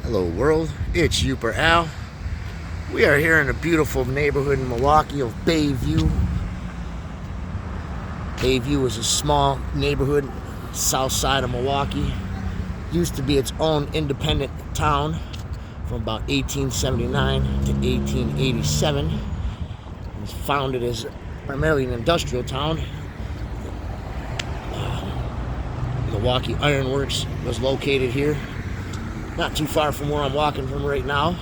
Hello world, it's Youper Al. We are here in a beautiful neighborhood in Milwaukee of Bayview. Bayview is a small neighborhood, Southside of Milwaukee. Used to be its own independent town from about 1879 to 1887. It was founded as primarily an industrial town. Milwaukee Iron Works was located here, not too far from where I'm walking from right now.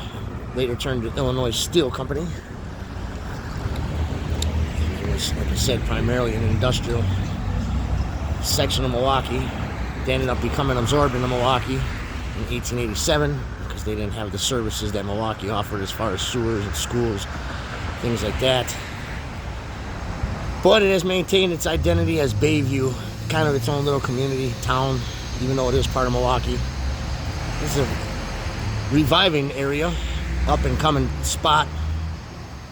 Later turned to Illinois Steel Company. It was, like I said, primarily an industrial section of Milwaukee. They ended up becoming absorbed into Milwaukee in 1887 because they didn't have the services that Milwaukee offered as far as sewers and schools, things like that. But it has maintained its identity as Bayview, kind of its own little community, town, even though it is part of Milwaukee. This is a reviving area, up and coming spot.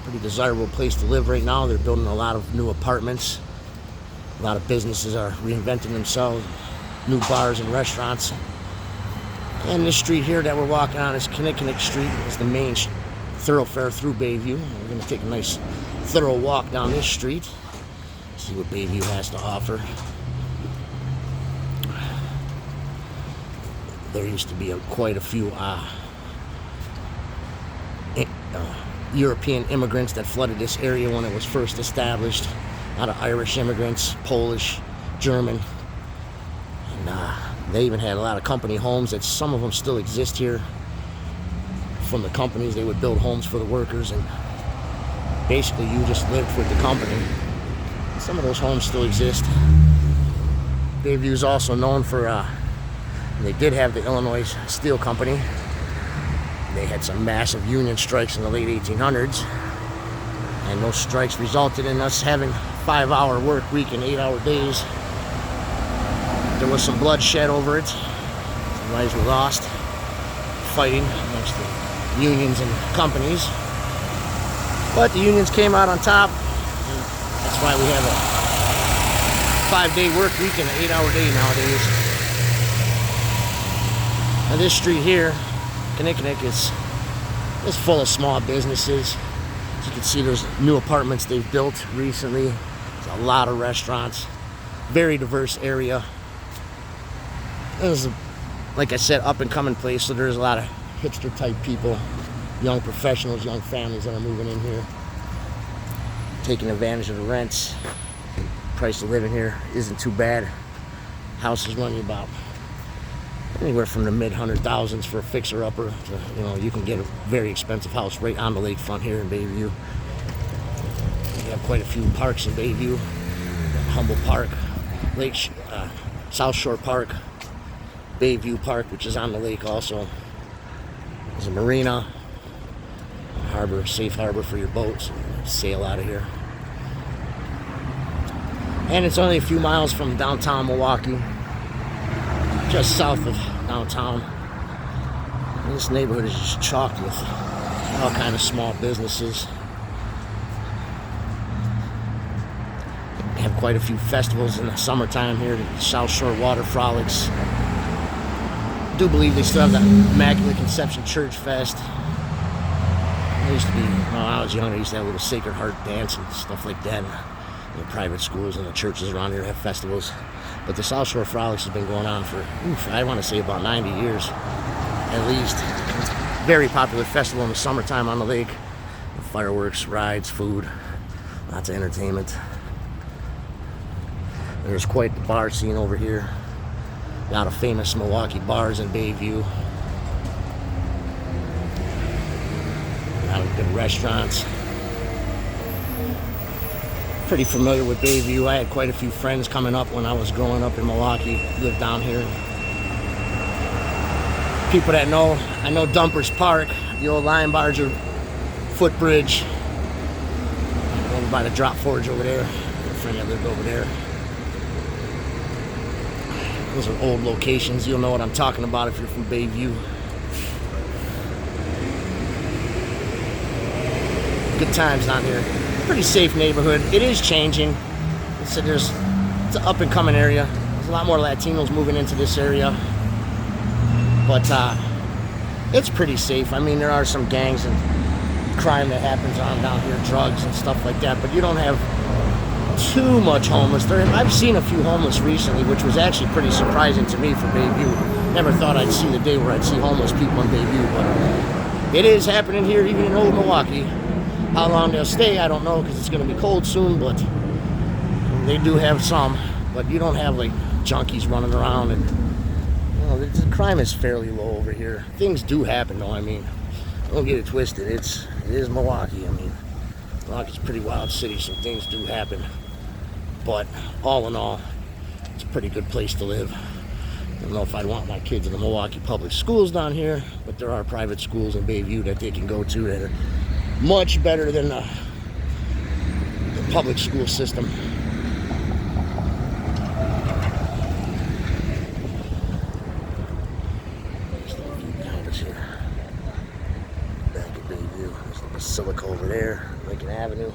Pretty desirable place to live right now. They're building a lot of new apartments. A lot of businesses are reinventing themselves. New bars and restaurants. And this street here that we're walking on is Kinnikinnick Street. It's the main thoroughfare through Bayview. We're going to take a nice thorough walk down this street. See what Bayview has to offer. There used to be quite a few European immigrants that flooded this area when it was first established. A lot of Irish immigrants, Polish, German. And they even had a lot of company homes that some of them still exist here. From the companies, they would build homes for the workers, and basically you just lived with the company. Some of those homes still exist. Bayview is also known for they did have the Illinois Steel Company. They had some massive union strikes in the late 1800s. And those strikes resulted in us having 5-hour work week and 8-hour days. There was some bloodshed over it. Some lives were lost fighting amongst the unions and companies. But the unions came out on top. And that's why we have a 5-day work week and an 8-hour day nowadays. Now this street here, Kinnikinnick, is full of small businesses. As you can see, there's new apartments they've built recently. There's a lot of restaurants. Very diverse area. This is, like I said, up and coming place, so there's a lot of hipster type people, young professionals, young families that are moving in here, taking advantage of the rents. Price of living here isn't too bad. Houses run you about anywhere from the mid-100,000s for a fixer-upper to, you can get a very expensive house right on the lakefront here in Bayview. We have quite a few parks in Bayview. Humboldt Park, South Shore Park, Bayview Park, which is on the lake also. There's a marina, a harbor, safe harbor for your boats. Sail out of here. And it's only a few miles from downtown Milwaukee, just south of downtown. And this neighborhood is just chocked with all kind of small businesses. We have quite a few festivals in the summertime here. The South Shore Water Frolics. I do believe they still have the Immaculate Conception Church Fest. There used to be, when I was younger, they used to have a little Sacred Heart dance and stuff like that. The private schools and the churches around here have festivals. But the South Shore Frolics has been going on for, I want to say about 90 years, at least. It's a very popular festival in the summertime on the lake. Fireworks, rides, food, lots of entertainment. There's quite the bar scene over here. A lot of famous Milwaukee bars in Bayview. A lot of good restaurants. Pretty familiar with Bayview. I had quite a few friends coming up when I was growing up in Milwaukee, lived down here. People that know, I know Dumpers Park, the old Lion Barger footbridge, over by the Drop Forge over there. A friend that lived over there. Those are old locations. You'll know what I'm talking about if you're from Bayview. Good times down here. Pretty safe neighborhood. It is changing. It's an up and coming area. There's a lot more Latinos moving into this area. But it's pretty safe. I mean, there are some gangs and crime that happens on down here, drugs and stuff like that, but you don't have too much homeless. I've seen a few homeless recently, which was actually pretty surprising to me for Bayview. Never thought I'd see the day where I'd see homeless people in Bayview, but it is happening here, even in old Milwaukee. How long they'll stay, I don't know, because it's going to be cold soon, but they do have some. But you don't have like junkies running around, and you know, the crime is fairly low over here. Things do happen, though. I mean, don't get it twisted. It is Milwaukee. I mean, Milwaukee's a pretty wild city, so things do happen. But all in all, it's a pretty good place to live. I don't know if I'd want my kids in the Milwaukee public schools down here, but there are private schools in Bayview that they can go to that are much better than the public school system. There's a few houses here. Back at Bayview. There's the Basilica over there, Lincoln Avenue.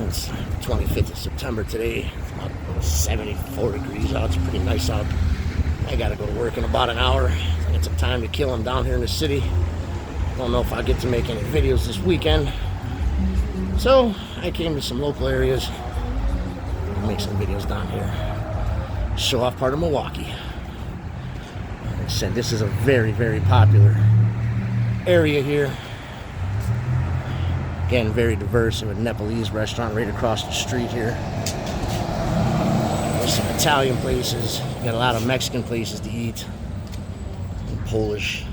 It's the 25th of September today. It's about 74 degrees out. It's pretty nice out. I gotta go to work in about an hour. I got some time to kill. I'm down here in the city. Don't know if I'll get to make any videos this weekend. So I came to some local areas and make some videos down here. Show off part of Milwaukee. Like I said, this is a very, very popular area here. Again, very diverse. We have a Nepalese restaurant right across the street here. There's some Italian places. You got a lot of Mexican places to eat. And Polish,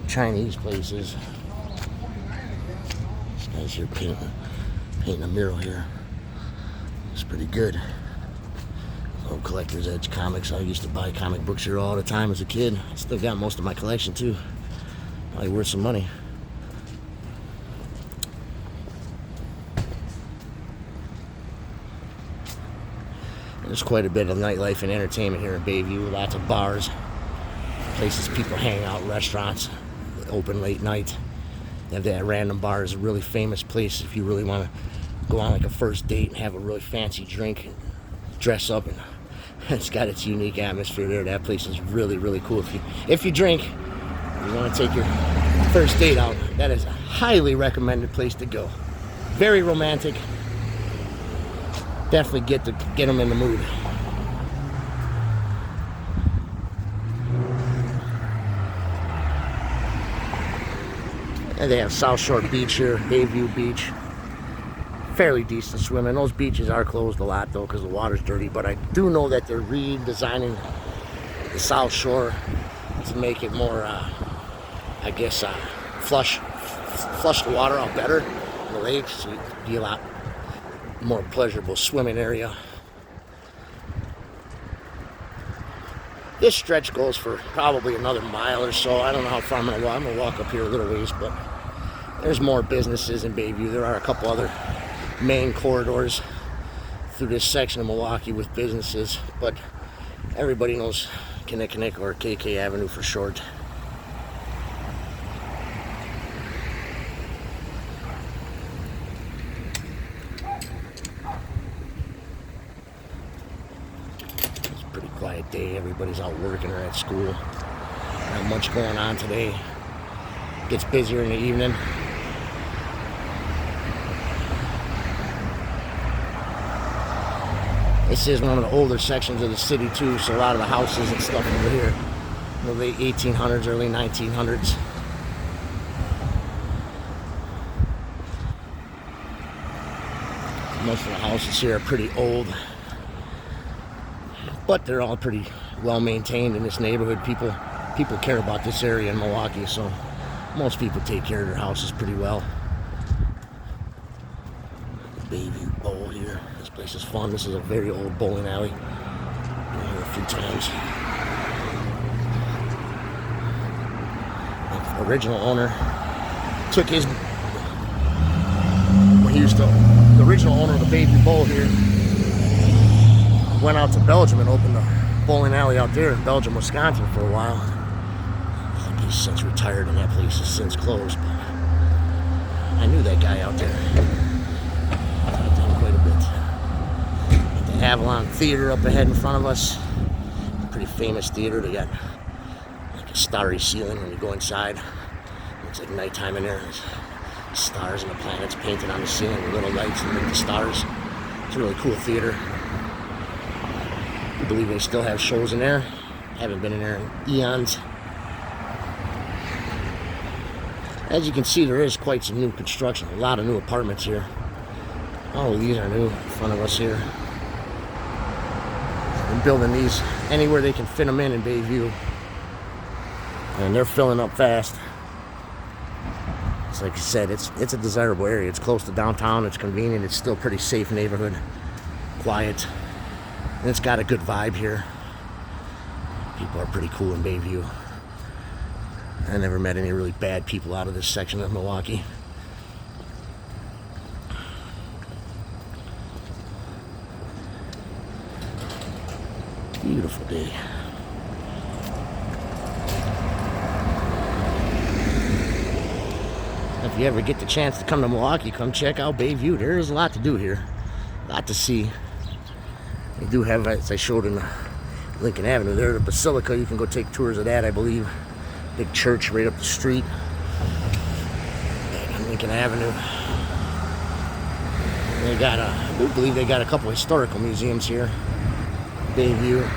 Chinese places. This guy's here painting a mural here. It's pretty good. Little Collector's Edge comics. I used to buy comic books here all the time as a kid. Still got most of my collection too. Probably worth some money. There's quite a bit of nightlife and entertainment here in Bayview. Lots of bars, places people hang out, restaurants, open late night. They have that Random Bar is a really famous place if you really want to go on like a first date and have a really fancy drink and dress up. And it's got its unique atmosphere there. That place is really, really cool. If you drink, you want to take your first date out, that is a highly recommended place to go. Very romantic. Definitely get them in the mood. And they have South Shore Beach here, Bayview Beach. Fairly decent swimming. Those beaches are closed a lot though because the water's dirty, but I do know that they're redesigning the South Shore to make it more, I guess, flush the water out better in the lakes, so you can be a lot more pleasurable swimming area. This stretch goes for probably another mile or so. I don't know how far I'm gonna walk. I'm gonna walk up here a little ways, but there's more businesses in Bayview. There are a couple other main corridors through this section of Milwaukee with businesses, but everybody knows Kinnikinnick or KK Avenue for short. Quiet day. Everybody's out working or at school. Not much going on today. Gets busier in the evening. This is one of the older sections of the city too, so a lot of the houses and stuff over here, the late 1800s, early 1900s. Most of the houses here are pretty old, but they're all pretty well maintained in this neighborhood. People care about this area in Milwaukee, so most people take care of their houses pretty well. Bayview Bowl here. This place is fun. This is a very old bowling alley. Been here a few times. The original owner took his, the original owner of the Bayview Bowl here went out to Belgium and opened a bowling alley out there in Belgium, Wisconsin for a while. I think he's since retired and that place has since closed. But I knew knew that guy out there. Talked to him quite a bit. The Avalon Theater up ahead in front of us. Pretty famous theater. They got like a starry ceiling when you go inside. Looks like nighttime in there. There's stars and the planets painted on the ceiling with little lights that make the stars. It's a really cool theater. I believe they still have shows in there. Haven't been in there in eons. As you can see, there is quite some new construction. A lot of new apartments here. All of these are new in front of us here. They're building these anywhere they can fit them in Bayview. And they're filling up fast. It's like I said, it's a desirable area. It's close to downtown. It's convenient. It's still a pretty safe neighborhood. Quiet. And it's got a good vibe here. People are pretty cool in Bayview. I never met any really bad people out of this section of Milwaukee. Beautiful day. If you ever get the chance to come to Milwaukee, come check out Bayview. There's a lot to do here. A lot to see. They do have, as I showed in Lincoln Avenue, there's a basilica. You can go take tours of that, I believe. Big church right up the street on Lincoln Avenue. They got I do believe they got a couple historical museums here. Bayview.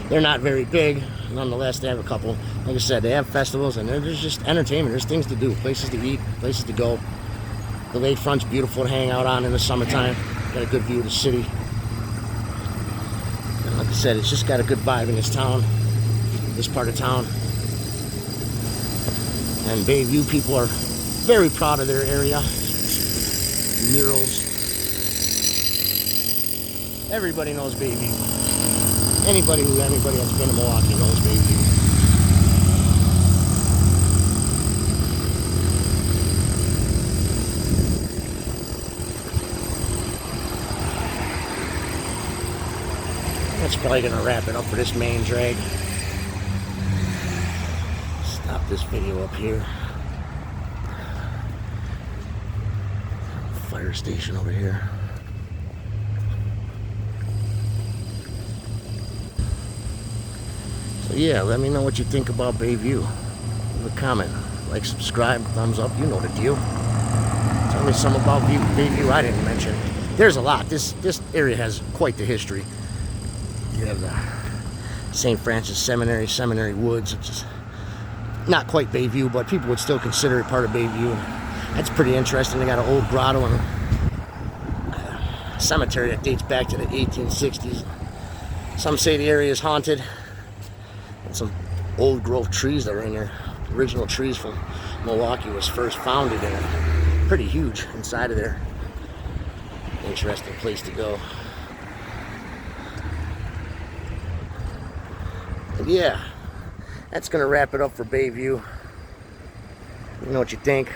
They're not very big, nonetheless they have a couple. Like I said, they have festivals and there's just entertainment. There's things to do, places to eat, places to go. The lakefront's beautiful to hang out on in the summertime. Got a good view of the city. And like I said, it's just got a good vibe in this town, this part of town. And Bayview people are very proud of their area. Murals. Everybody knows Bayview. Anybody that's been to Milwaukee knows Bayview. That's probably gonna wrap it up for this main drag. Stop this video up here. Fire station over here. So yeah, let me know what you think about Bayview. Leave a comment, like, subscribe, thumbs up, you know the deal. Tell me something about Bayview I didn't mention. There's a lot. This area has quite the history. You have the St. Francis Seminary Woods, which is not quite Bayview, but people would still consider it part of Bayview. That's pretty interesting. They got an old grotto and a cemetery that dates back to the 1860s. Some say the area is haunted. And some old growth trees that are in there. Original trees from Milwaukee was first founded in it. Pretty huge inside of there. Interesting place to go. But yeah, that's going to wrap it up for Bayview. Let me know what you think.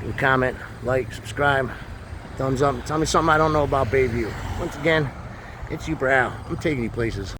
Leave a comment, like, subscribe, thumbs up. Tell me something I don't know about Bayview. Once again, it's you, Al. I'm taking you places.